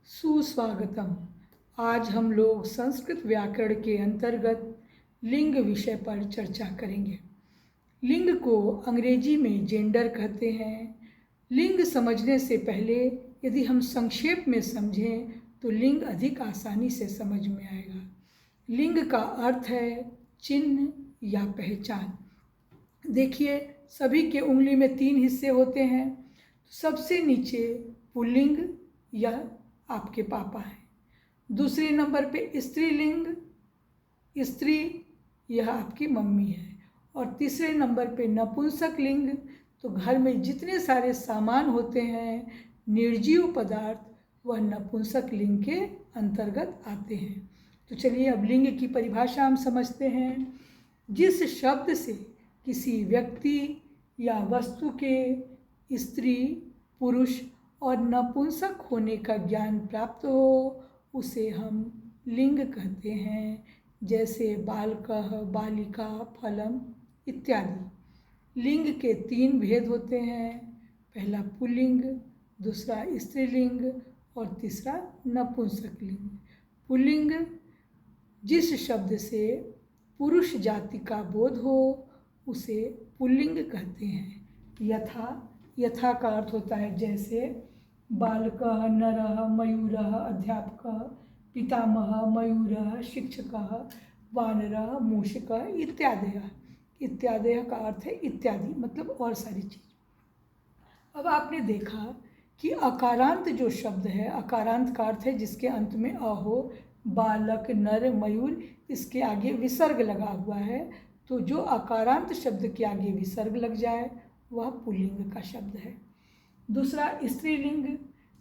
सुस्वागतम। आज हम लोग संस्कृत व्याकरण के अंतर्गत लिंग विषय पर चर्चा करेंगे। लिंग को अंग्रेजी में जेंडर कहते हैं। लिंग समझने से पहले यदि हम संक्षेप में समझें तो लिंग अधिक आसानी से समझ में आएगा। लिंग का अर्थ है चिन्ह या पहचान। देखिए, सभी के उंगली में 3 हिस्से होते हैं। सबसे नीचे पुल्लिंग या आपके पापा हैं। दूसरे नंबर पे स्त्रीलिंग, स्त्री यह आपकी मम्मी है। और तीसरे नंबर पे नपुंसक लिंग, तो घर में जितने सारे सामान होते हैं निर्जीव पदार्थ, वह नपुंसक लिंग के अंतर्गत आते हैं। तो चलिए अब लिंग की परिभाषा हम समझते हैं। जिस शब्द से किसी व्यक्ति या वस्तु के स्त्री, पुरुष और नपुंसक होने का ज्ञान प्राप्त हो उसे हम लिंग कहते हैं। जैसे बालकः, बालिका, फलम इत्यादि। लिंग के 3 भेद होते हैं। पहला पुल्लिंग, दूसरा स्त्रीलिंग और तीसरा नपुंसक लिंग। पुल्लिंग जिस शब्द से पुरुष जाति का बोध हो उसे पुल्लिंग कहते हैं। यथा का अर्थ होता है जैसे बालकः, नरः, मयूरः, अध्यापकः, पितामहः, मयूरः, शिक्षकः, वानरः, मूषकः इत्यादयः। इत्यादयः का अर्थ है इत्यादि, मतलब और सारी चीज़। अब आपने देखा कि अकारांत जो शब्द है, अकारांत का अर्थ है जिसके अंत में अ हो। बालक, नर, मयूर, इसके आगे विसर्ग लगा हुआ है। तो जो अकारांत शब्द के आगे विसर्ग लग जाए वह पुल्लिंग का शब्द है। दूसरा स्त्रीलिंग,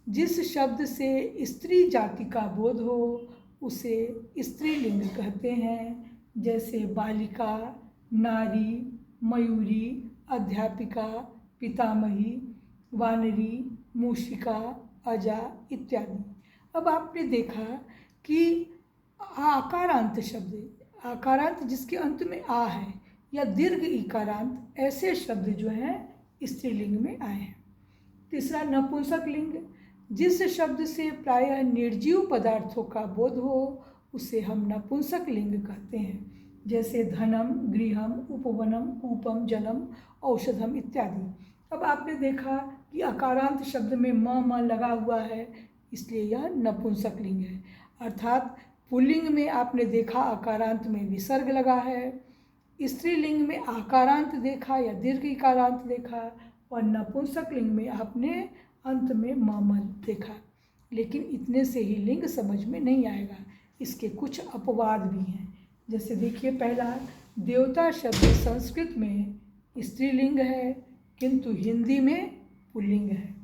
जिस शब्द से स्त्री जाति का बोध हो उसे स्त्रीलिंग कहते हैं। जैसे बालिका, नारी, मयूरी, अध्यापिका, पितामही, वानरी, मूषिका, अजा इत्यादि। अब आपने देखा कि आकारांत शब्द, आकारांत जिसके अंत में आ है या दीर्घ इकारांत, ऐसे शब्द जो हैं स्त्रीलिंग में आए हैं। तीसरा नपुंसक लिंग, जिस शब्द से प्रायः निर्जीव पदार्थों का बोध हो उसे हम नपुंसक लिंग कहते हैं। जैसे धनम, गृहम, उपवनम, कूपम, जलम, औषधम इत्यादि। अब आपने देखा कि अकारांत शब्द में म लगा हुआ है, इसलिए यह नपुंसक लिंग है। अर्थात पुल्लिंग में आपने देखा अकारांत में विसर्ग लगा है, स्त्रीलिंग में आकारांत देखा या दीर्घ इकारांत देखा, और नपुंसक लिंग में आपने अंत में म देखा। लेकिन इतने से ही लिंग समझ में नहीं आएगा, इसके कुछ अपवाद भी हैं। जैसे देखिए, पहला देवता शब्द संस्कृत में स्त्रीलिंग है किंतु हिंदी में पुल्लिंग है।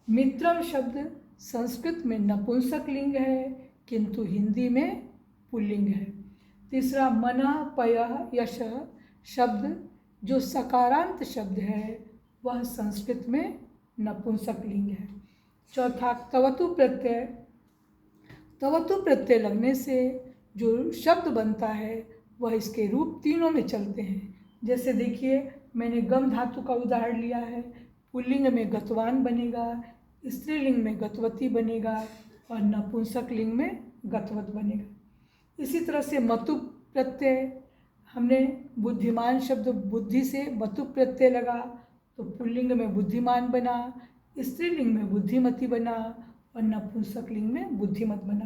मित्रम शब्द संस्कृत में नपुंसक लिंग है किंतु हिंदी में पुल्लिंग है। तीसरा मनः, पयः, यशः शब्द जो सकारांत शब्द है वह संस्कृत में नपुंसक लिंग है। चौथा तवतु प्रत्यय, तवतु प्रत्यय लगने से जो शब्द बनता है वह इसके रूप तीनों में चलते हैं। जैसे देखिए, मैंने गम धातु का उदाहरण लिया है। पुल्लिंग में गतवान बनेगा, स्त्रीलिंग में गतवती बनेगा और नपुंसक लिंग में गतवत बनेगा। इसी तरह से मतु प्रत्यय, हमने बुद्धिमान शब्द बुद्धि से मतु प्रत्यय लगा तो पुल्लिंग में बुद्धिमान बना, स्त्रीलिंग में बुद्धिमती बना और नपुंसक लिंग में बुद्धिमत बना।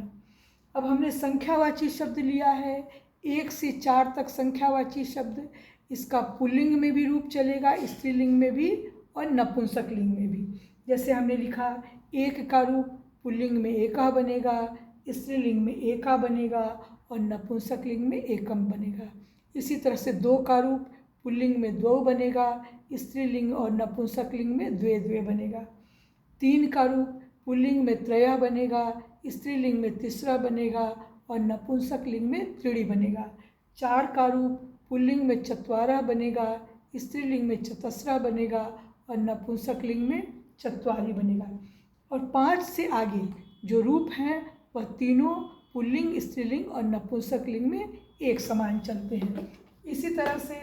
अब हमने संख्यावाची शब्द लिया है, 1 से 4 तक संख्यावाची शब्द, इसका पुल्लिंग में भी रूप चलेगा, स्त्रीलिंग में भी और नपुंसक लिंग में भी। जैसे हमने लिखा 1 का रूप पुल्लिंग में एकः बनेगा, स्त्रीलिंग में एका बनेगा और नपुंसक लिंग में एकम बनेगा। इसी तरह से 2 का रूप पुल्लिंग में द्वौ बनेगा, स्त्रीलिंग और नपुंसक लिंग में द्वे द्वे बनेगा। 3 का रूप पुल्लिंग में त्रयः बनेगा, स्त्रीलिंग में तिसरा बनेगा और नपुंसक लिंग में त्रीणि बनेगा। 4 का रूप पुल्लिंग में चत्वारः बनेगा, स्त्रीलिंग में चतस्रः बनेगा और नपुंसक लिंग में चत्वारि बनेगा। और 5 से आगे जो रूप हैं वह तीनों पुल्लिंग, स्त्रीलिंग और नपुंसक लिंग में एक समान चलते हैं। इसी तरह से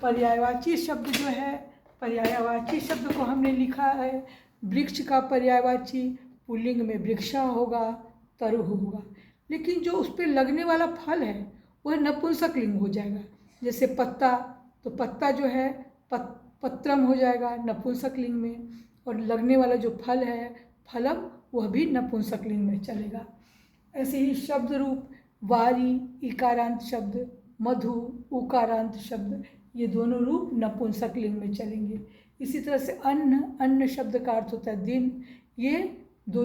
पर्यायवाची शब्द जो है, पर्यायवाची शब्द को हमने लिखा है। वृक्ष का पर्यायवाची पुल्लिंग में वृक्षा होगा, तरुः होगा। लेकिन जो उस पर लगने वाला फल है वह नपुंसक लिंग हो जाएगा। जैसे पत्ता, तो पत्ता जो है पत्रम हो जाएगा नपुंसक लिंग में, और लगने वाला जो फल है फलम, वह भी नपुंसक लिंग में चलेगा। ऐसे ही शब्द रूप वारी इकारांत शब्द, मधु उकारांत शब्द, ये दोनों रूप नपुंसक लिंग में चलेंगे। इसी तरह से अन्न, अन्न शब्द का अर्थ होता है दिन। ये दो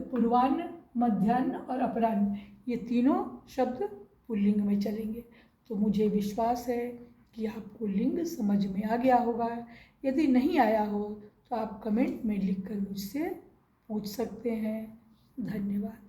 पूर्वान्न, मध्याह्न और अपराह्न, ये तीनों शब्द पुल्लिंग में चलेंगे। तो मुझे विश्वास है कि आपको लिंग समझ में आ गया होगा। यदि नहीं आया हो तो आप कमेंट में लिखकर मुझसे पूछ सकते हैं। धन्यवाद।